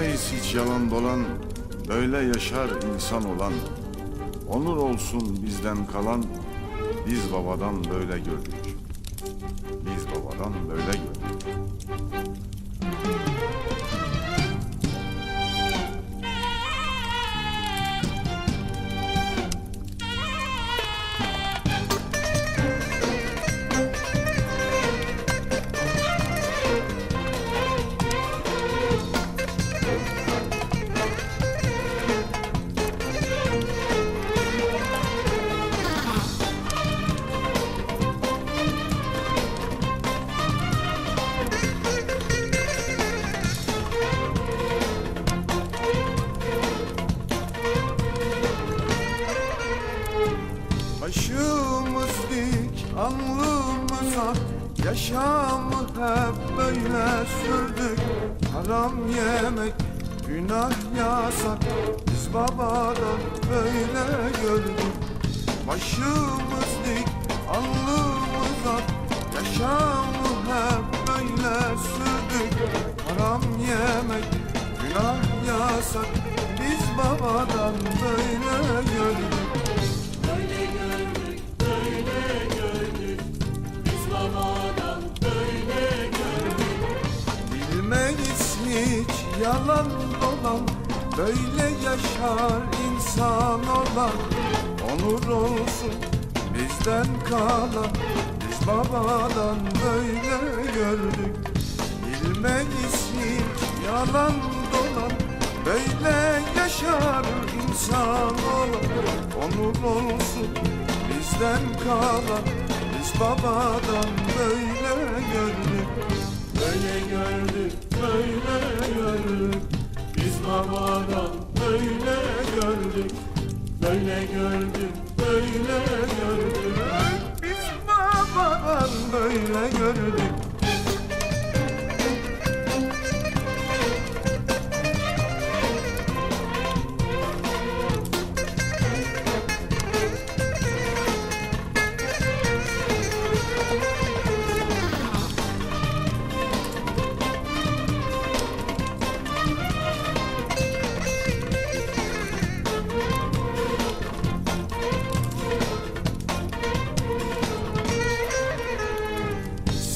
Bilmeyiz hiç yalan dolan, böyle yaşar insan olan. Onur olsun bizden kalan, biz babadan böyle gördük. Biz babadan böyle gördük. Başımız dik, alnımız ak, yaşamı hep böyle sürdük. Haram yemek, günah yasak, biz babadan böyle gördük. Başımız dik, alnımız ak, yaşamı hep böyle sürdük. Haram yemek, günah yasak, biz babadan böyle gördük. Bilmeyiz hiç yalan dolan, böyle yaşar insan olan. Onur olsun bizden kalan, biz babadan böyle gördük. Bilmeyiz hiç yalan dolan, böyle yaşar insan olan. Onur olsun bizden kalan, biz babadan böyle gördük. Böyle gördük, böyle gördük. Biz babadan böyle gördük. Böyle gördük, böyle gördük. Biz babadan böyle gördük.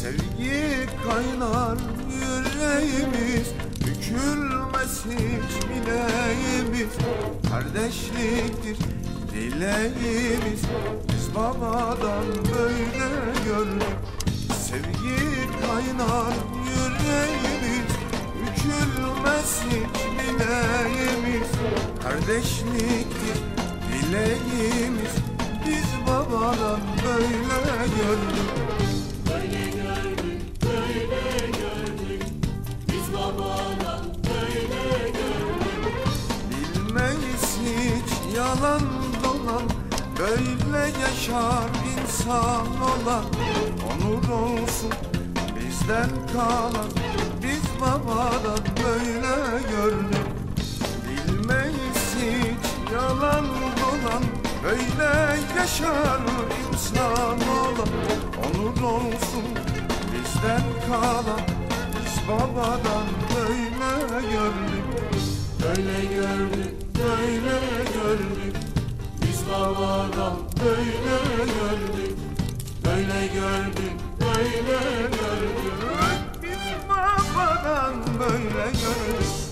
Sevgi kaynar yüreğimiz, bükülmez hiç bileğimiz. Kardeşliktir dileğimiz, biz babadan böyle gördük. Sevgi kaynar yüreğimiz, bükülmez hiç bileğimiz. Kardeşliktir dileğimiz, biz babadan böyle gördük. Böyle gördük, böyle gördük. Biz babadan böyle gördük. Bilmeyiz hiç yalan dolan, böyle yaşar insan olan. Onur olsun bizden kalan, biz babadan böyle gördük. Bilmeyiz hiç yalan dolan, böyle yaşar insan olan. Onur olsun bizden kalan, biz babadan böyle gördük. Böyle gördük, böyle gördük. Biz babadan böyle gördük. Böyle gördük, böyle gördük. Biz babadan böyle gördük.